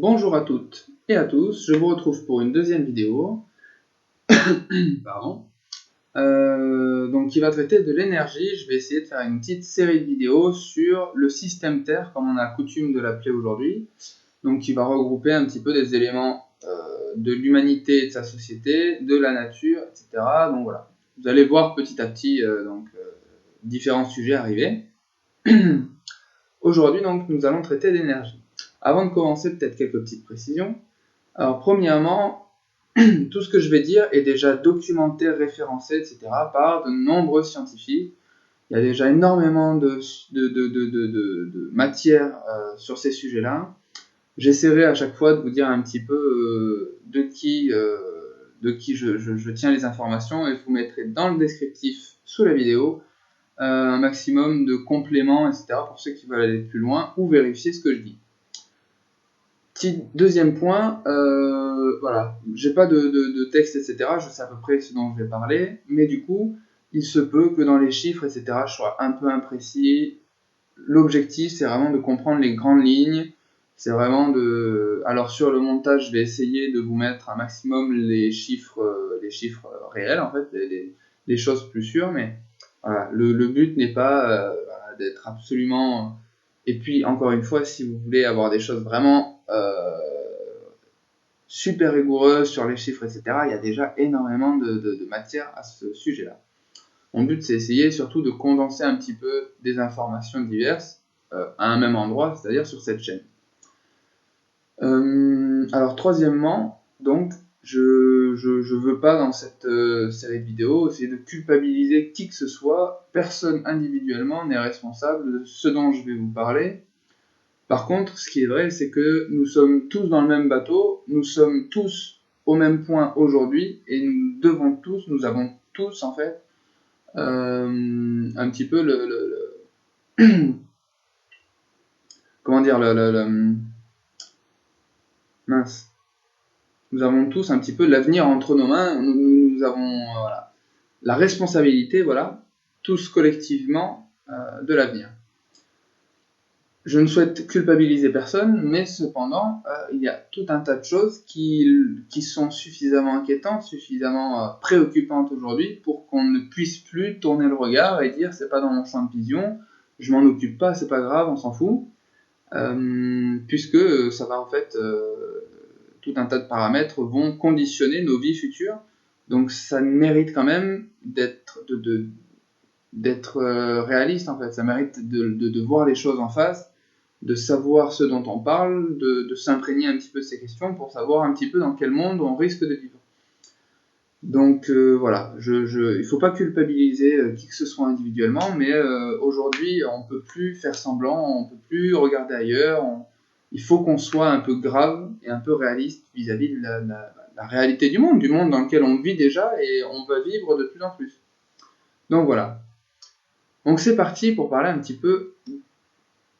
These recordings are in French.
Bonjour à toutes et à tous, je vous retrouve pour une deuxième vidéo Pardon. Donc qui va traiter de l'énergie. Je vais essayer de faire une petite série de vidéos sur le système Terre, comme on a coutume de l'appeler aujourd'hui. Donc qui va regrouper un petit peu des éléments de l'humanité et de sa société, de la nature, etc. Donc voilà, vous allez voir petit à petit différents sujets arriver. Aujourd'hui donc nous allons traiter d'énergie. Avant de commencer, peut-être quelques petites précisions. Alors premièrement, tout ce que je vais dire est déjà documenté, référencé, etc. par de nombreux scientifiques. Il y a déjà énormément de matière sur ces sujets-là. J'essaierai à chaque fois de vous dire un petit peu de qui je tiens les informations, et je vous mettrai dans le descriptif sous la vidéo un maximum de compléments, etc. pour ceux qui veulent aller plus loin ou vérifier ce que je dis. Deuxième point, voilà, j'ai pas de texte, etc. Je sais à peu près ce dont je vais parler, mais du coup, il se peut que dans les chiffres, etc., je sois un peu imprécis. L'objectif, c'est vraiment de comprendre les grandes lignes. C'est vraiment de... Alors sur le montage, je vais essayer de vous mettre un maximum les chiffres réels, en fait, les choses plus sûres, mais voilà, le but n'est pas d'être absolument... Et puis, encore une fois, si vous voulez avoir des choses vraiment super rigoureuses sur les chiffres, etc., il y a déjà énormément de matière à ce sujet-là. Mon but, c'est essayer surtout de condenser un petit peu des informations diverses à un même endroit, c'est-à-dire sur cette chaîne. Alors, troisièmement, donc, je veux pas dans cette série de vidéos essayer de culpabiliser qui que ce soit. Personne individuellement n'est responsable de ce dont je vais vous parler. Par contre, ce qui est vrai, c'est que nous sommes tous dans le même bateau, nous sommes tous au même point aujourd'hui, et nous avons tous en fait un petit peu comment dire, mince. Nous avons tous un petit peu l'avenir entre nos mains. Nous avons la responsabilité, voilà, tous collectivement, de l'avenir. Je ne souhaite culpabiliser personne, mais cependant, il y a tout un tas de choses qui sont suffisamment inquiétantes, suffisamment préoccupantes aujourd'hui pour qu'on ne puisse plus tourner le regard et dire c'est pas dans mon champ de vision, je m'en occupe pas, c'est pas grave, on s'en fout, puisque ça va en fait, tout un tas de paramètres vont conditionner nos vies futures, donc ça mérite quand même d'être réaliste en fait, ça mérite de voir les choses en face, de savoir ce dont on parle, de s'imprégner un petit peu de ces questions pour savoir un petit peu dans quel monde on risque de vivre. Donc voilà, il ne faut pas culpabiliser qui que ce soit individuellement, mais aujourd'hui on ne peut plus faire semblant, on ne peut plus regarder ailleurs, il faut qu'on soit un peu grave et un peu réaliste vis-à-vis de la réalité du monde dans lequel on vit déjà et on va vivre de plus en plus. Donc voilà. Donc c'est parti pour parler un petit peu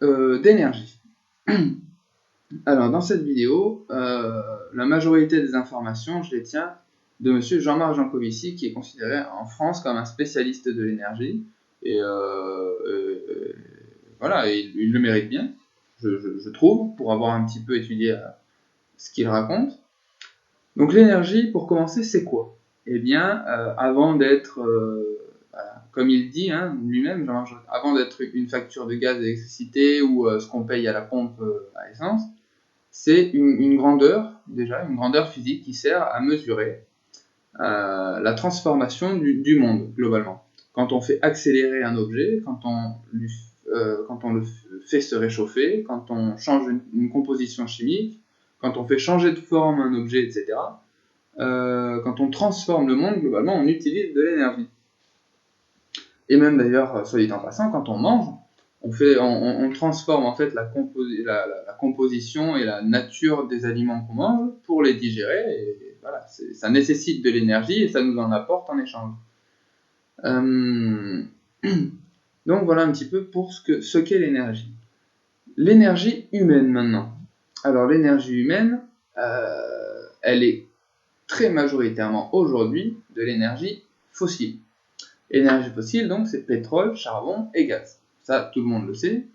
d'énergie. Alors dans cette vidéo, la majorité des informations, je les tiens de monsieur Jean-Marc Jancovici, qui est considéré en France comme un spécialiste de l'énergie, et voilà, et il le mérite bien, je trouve, pour avoir un petit peu étudié ce qu'il raconte. Donc l'énergie, pour commencer, c'est quoi? Eh bien, avant d'être, comme il dit lui-même, avant d'être une facture de gaz et d'électricité ou ce qu'on paye à la pompe à essence, c'est une grandeur, déjà, une grandeur physique qui sert à mesurer la transformation du monde, globalement. Quand on fait accélérer un objet, quand on le fait se réchauffer, quand on change une composition chimique, quand on fait changer de forme un objet, etc., quand on transforme le monde, globalement, on utilise de l'énergie. Et même d'ailleurs, soit dit en passant, quand on mange, on transforme en fait la composition et la nature des aliments qu'on mange pour les digérer, et voilà, ça nécessite de l'énergie et ça nous en apporte en échange. Donc voilà un petit peu pour ce qu'est l'énergie. L'énergie humaine maintenant. Alors l'énergie humaine, elle est très majoritairement aujourd'hui de l'énergie fossile. Énergie fossile, donc c'est pétrole, charbon et gaz. Ça, tout le monde le sait.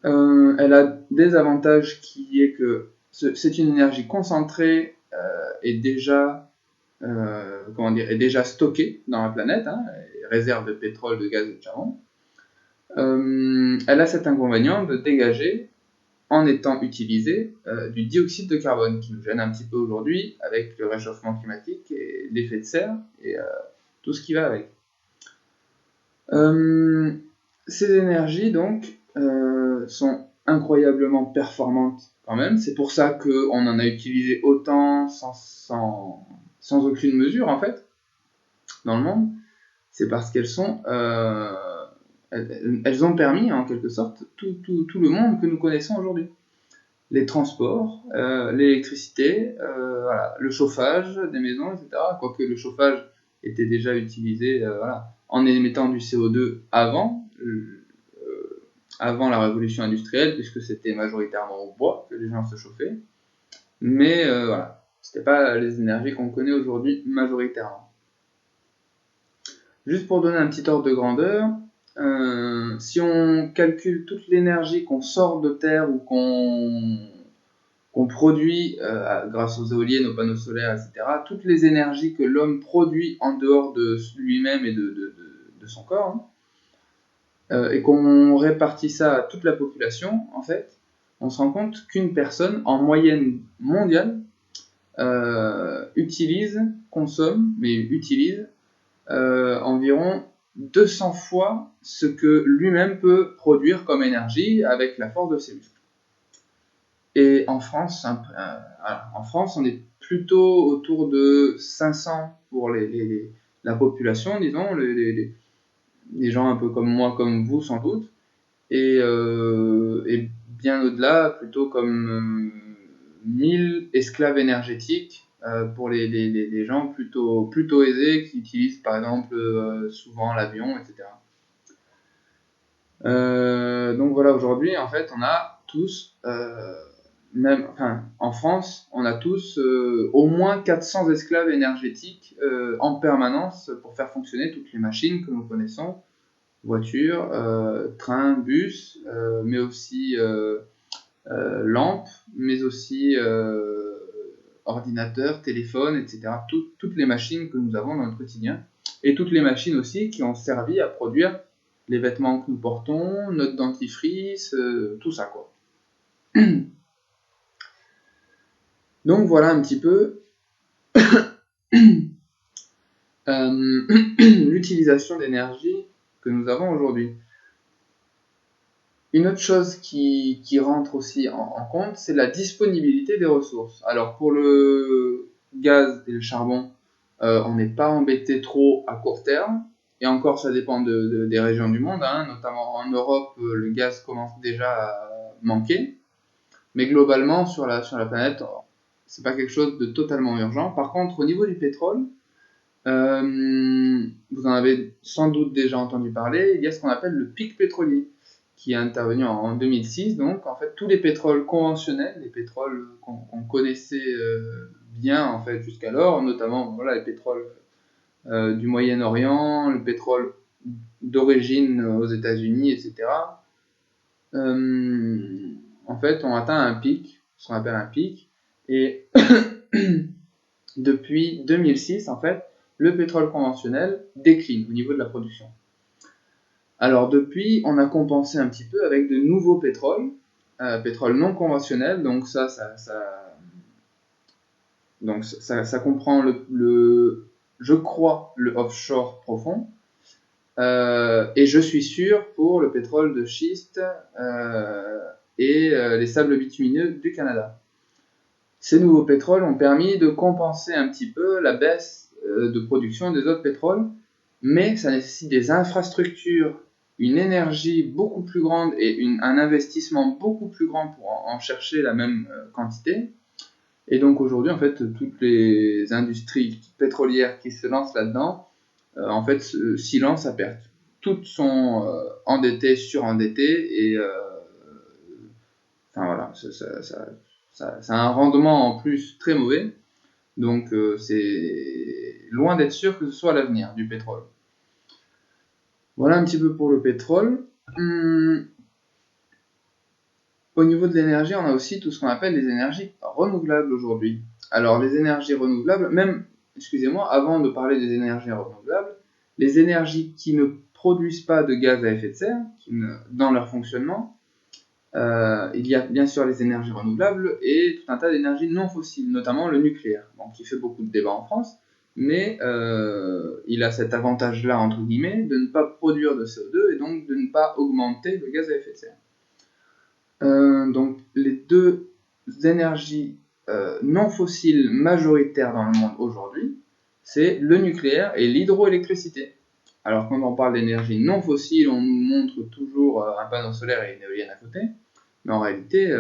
Elle a des avantages qui est que c'est une énergie concentrée et déjà, est déjà stockée dans la planète, hein, réserve de pétrole, de gaz et de charbon. Elle a cet inconvénient de dégager, en étant utilisée, du dioxyde de carbone qui nous gêne un petit peu aujourd'hui avec le réchauffement climatique et l'effet de serre et tout ce qui va avec. Ces énergies donc sont incroyablement performantes quand même, c'est pour ça qu'on en a utilisé autant sans aucune mesure en fait dans le monde, c'est parce qu'elles sont elles ont permis en quelque sorte tout le monde que nous connaissons aujourd'hui. Les transports, l'électricité, voilà, le chauffage des maisons, etc. Quoique le chauffage était déjà utilisé voilà, en émettant du CO2 avant la révolution industrielle, puisque c'était majoritairement au bois que les gens se chauffaient. Mais voilà, c'était pas les énergies qu'on connaît aujourd'hui majoritairement. Juste pour donner un petit ordre de grandeur, si on calcule toute l'énergie qu'on sort de terre ou qu'on produit grâce aux éoliennes, aux panneaux solaires, etc., toutes les énergies que l'homme produit en dehors de lui-même et de son corps, hein, et qu'on répartit ça à toute la population, en fait, on se rend compte qu'une personne, en moyenne mondiale, consomme environ 200 fois ce que lui-même peut produire comme énergie avec la force de ses muscles. Et en France, on est plutôt autour de 500 pour la population, disons, les gens un peu comme moi, comme vous sans doute, et bien au-delà, plutôt comme 1000 esclaves énergétiques pour les gens plutôt aisés qui utilisent par exemple souvent l'avion, etc. Donc voilà, aujourd'hui, en fait, on a tous, en France, on a tous au moins 400 esclaves énergétiques en permanence pour faire fonctionner toutes les machines que nous connaissons, voitures, trains, bus, mais aussi lampes, mais aussi ordinateurs, téléphones, etc. Toutes les machines que nous avons dans notre quotidien, et toutes les machines aussi qui ont servi à produire les vêtements que nous portons, notre dentifrice, tout ça quoi. Donc voilà un petit peu l'utilisation d'énergie que nous avons aujourd'hui. Une autre chose qui rentre aussi en compte, c'est la disponibilité des ressources. Alors pour le gaz et le charbon, on n'est pas embêté trop à court terme, et encore ça dépend des régions du monde, hein. Notamment en Europe, le gaz commence déjà à manquer, mais globalement sur la planète, c'est pas quelque chose de totalement urgent. Par contre, au niveau du pétrole, vous en avez sans doute déjà entendu parler, il y a ce qu'on appelle le pic pétrolier, qui est intervenu en 2006. Donc, en fait, tous les pétroles conventionnels, les pétroles qu'on connaissait bien en fait jusqu'alors, notamment voilà, les pétroles du Moyen-Orient, le pétrole d'origine aux États-Unis, etc., en fait, ont atteint un pic, ce qu'on appelle un pic, et depuis 2006, en fait, le pétrole conventionnel décline au niveau de la production. Alors depuis, on a compensé un petit peu avec de nouveaux pétroles, pétrole non conventionnel, donc ça comprend je crois, le offshore profond, et je suis sûr pour le pétrole de schiste et les sables bitumineux du Canada. Ces nouveaux pétroles ont permis de compenser un petit peu la baisse de production des autres pétroles, mais ça nécessite des infrastructures, une énergie beaucoup plus grande et un investissement beaucoup plus grand pour en chercher la même quantité. Et donc aujourd'hui, en fait, toutes les industries pétrolières qui se lancent là-dedans, en fait, s'y lancent à perte. Toutes sont endettées, surendettées, et enfin voilà, ça a un rendement en plus très mauvais. Donc c'est loin d'être sûr que ce soit l'avenir du pétrole. Voilà un petit peu pour le pétrole. Au niveau de l'énergie, on a aussi tout ce qu'on appelle les énergies renouvelables aujourd'hui. Alors les énergies renouvelables, même, excusez-moi, avant de parler des énergies renouvelables, les énergies qui ne produisent pas de gaz à effet de serre, dans leur fonctionnement, il y a bien sûr les énergies renouvelables et tout un tas d'énergies non fossiles, notamment le nucléaire, bon, qui fait beaucoup de débats en France, mais il a cet avantage-là, entre guillemets, de ne pas produire de CO2 et donc de ne pas augmenter le gaz à effet de serre. Donc les deux énergies non fossiles majoritaires dans le monde aujourd'hui, c'est le nucléaire et l'hydroélectricité. Alors quand on parle d'énergie non fossile, on nous montre toujours un panneau solaire et une éolienne à côté, mais en réalité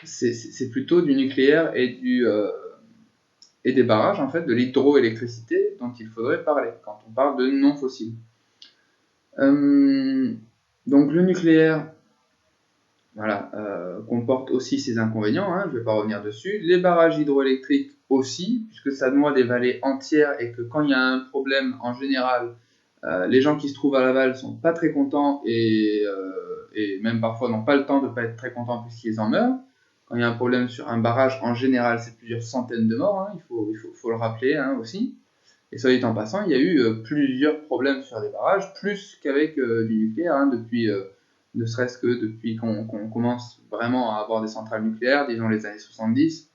c'est plutôt du nucléaire et des barrages, en fait, de l'hydroélectricité dont il faudrait parler quand on parle de non fossile. Donc le nucléaire, voilà, comporte aussi ses inconvénients, hein, je ne vais pas revenir dessus. Les barrages hydroélectriques aussi, puisque ça noie des vallées entières et que quand il y a un problème, en général, les gens qui se trouvent à l'aval sont pas très contents et même parfois n'ont pas le temps de ne pas être très contents puisqu'ils en meurent. Quand il y a un problème sur un barrage, en général, c'est plusieurs centaines de morts, hein, il faut le rappeler hein, aussi. Et soit dit en passant, il y a eu plusieurs problèmes sur des barrages, plus qu'avec du nucléaire, hein, ne serait-ce que depuis qu'on commence vraiment à avoir des centrales nucléaires, disons les années 70,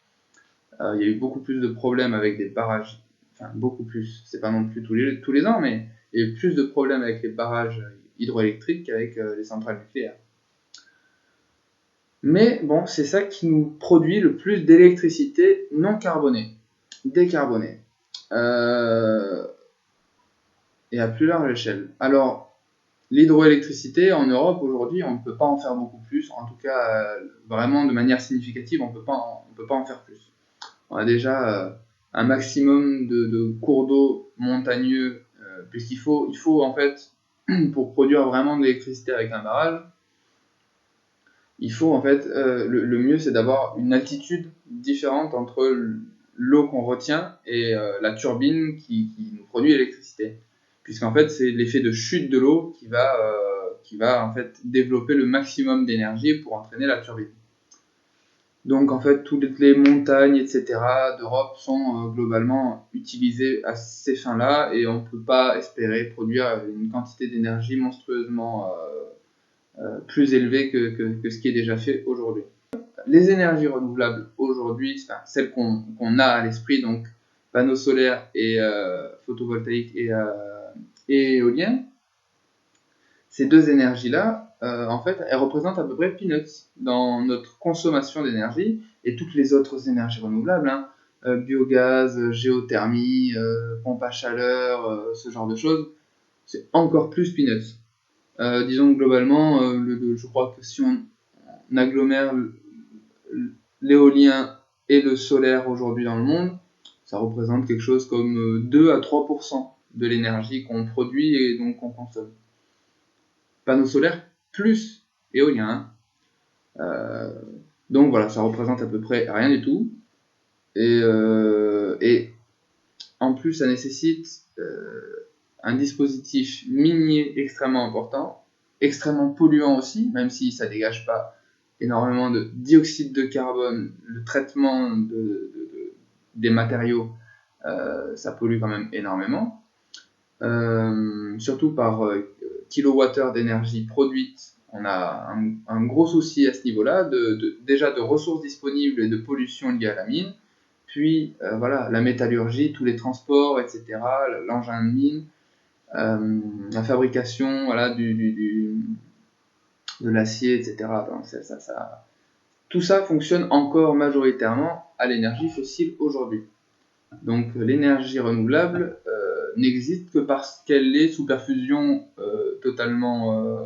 il y a eu beaucoup plus de problèmes avec des barrages, enfin beaucoup plus, c'est pas non plus tous les ans, mais il y a eu plus de problèmes avec les barrages hydroélectriques qu'avec les centrales nucléaires. Mais bon, c'est ça qui nous produit le plus d'électricité non carbonée, décarbonée. Et à plus large échelle. Alors, l'hydroélectricité en Europe aujourd'hui, on ne peut pas en faire beaucoup plus. En tout cas, vraiment de manière significative, on ne peut pas en faire plus. On a déjà un maximum de cours d'eau montagneux, puisqu'il faut en fait, pour produire vraiment de l'électricité avec un barrage, il faut en fait, le mieux c'est d'avoir une altitude différente entre l'eau qu'on retient et la turbine qui nous produit l'électricité. Puisqu'en fait c'est l'effet de chute de l'eau qui va en fait développer le maximum d'énergie pour entraîner la turbine. Donc en fait toutes les montagnes etc. d'Europe sont globalement utilisées à ces fins-là et on ne peut pas espérer produire une quantité d'énergie monstrueusement plus élevée que ce qui est déjà fait aujourd'hui. Les énergies renouvelables aujourd'hui, enfin, celles qu'on a à l'esprit, donc panneaux solaires et photovoltaïques et éoliens, ces deux énergies-là, en fait, elles représentent à peu près peanuts dans notre consommation d'énergie et toutes les autres énergies renouvelables, hein, biogaz, géothermie, pompe à chaleur, ce genre de choses, c'est encore plus peanuts. Disons globalement, je crois que si on agglomère l'éolien et le solaire aujourd'hui dans le monde, ça représente quelque chose comme 2 à 3% de l'énergie qu'on produit et donc qu'on consomme. Panneaux solaires plus éolien. Donc voilà, ça représente à peu près rien du tout. Et en plus, ça nécessite un dispositif minier extrêmement important, extrêmement polluant aussi, même si ça dégage pas énormément de dioxyde de carbone, le traitement des matériaux, ça pollue quand même énormément. Surtout par kilowattheure d'énergie produite, on a un gros souci à ce niveau-là, déjà de ressources disponibles et de pollution liée à la mine, puis voilà, la métallurgie, tous les transports, etc., l'engin de mine, la fabrication voilà, de l'acier, etc. Donc, tout ça fonctionne encore majoritairement à l'énergie fossile aujourd'hui. Donc l'énergie renouvelable n'existe que parce qu'elle est sous perfusion totalement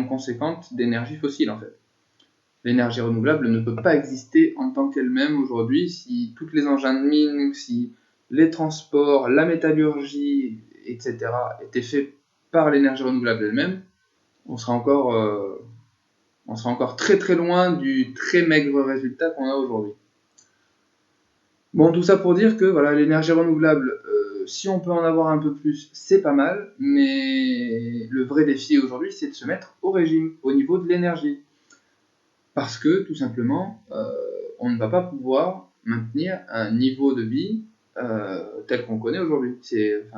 conséquente d'énergie fossile en fait. L'énergie renouvelable ne peut pas exister en tant qu'elle-même aujourd'hui si tous les engins de mine, si les transports, la métallurgie, etc. étaient faits par l'énergie renouvelable elle-même, on sera encore très très loin du très maigre résultat qu'on a aujourd'hui. Bon, tout ça pour dire que voilà, l'énergie renouvelable, si on peut en avoir un peu plus, c'est pas mal, mais le vrai défi aujourd'hui, c'est de se mettre au régime, au niveau de l'énergie. Parce que, tout simplement, on ne va pas pouvoir maintenir un niveau de vie tel qu'on connaît aujourd'hui. C'est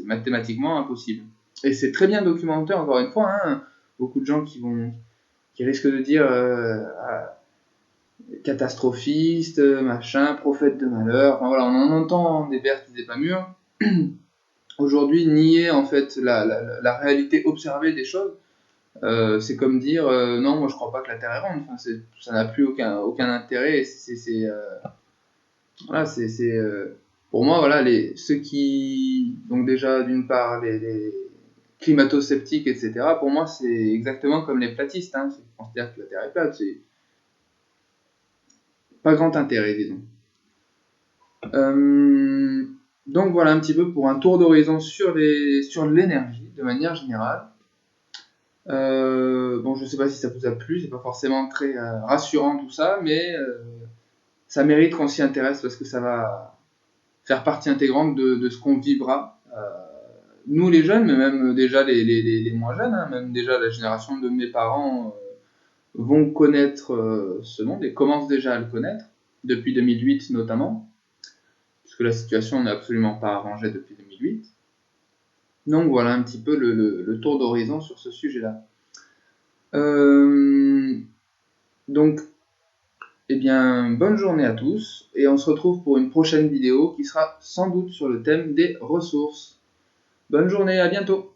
mathématiquement impossible. Et c'est très bien documenté, encore une fois, hein. Beaucoup de gens qui risquent de dire catastrophiste, machin, prophète de malheur. Enfin, voilà, on en entend des vers qui disent pas mûrs. Aujourd'hui, nier en fait la réalité observée des choses, c'est comme dire non, moi je crois pas que la Terre est ronde. Enfin, ça n'a plus aucun intérêt. Voilà, pour moi, voilà, ceux qui, donc déjà d'une part les climato-sceptiques, etc. Pour moi, c'est exactement comme les platistes, hein, ceux qui considèrent que la Terre est plate. C'est pas grand intérêt, disons. Donc voilà un petit peu pour un tour d'horizon sur l'énergie de manière générale. Bon, je sais pas si ça vous a plu, c'est pas forcément très rassurant tout ça, mais ça mérite qu'on s'y intéresse parce que ça va faire partie intégrante de ce qu'on vivra. Nous les jeunes, mais même déjà les moins jeunes, hein, même déjà la génération de mes parents vont connaître ce monde et commencent déjà à le connaître, depuis 2008 notamment, puisque la situation n'est absolument pas arrangée depuis 2008. Donc voilà un petit peu le tour d'horizon sur ce sujet-là. Donc, eh bien, bonne journée à tous, et on se retrouve pour une prochaine vidéo qui sera sans doute sur le thème des ressources. Bonne journée, à bientôt!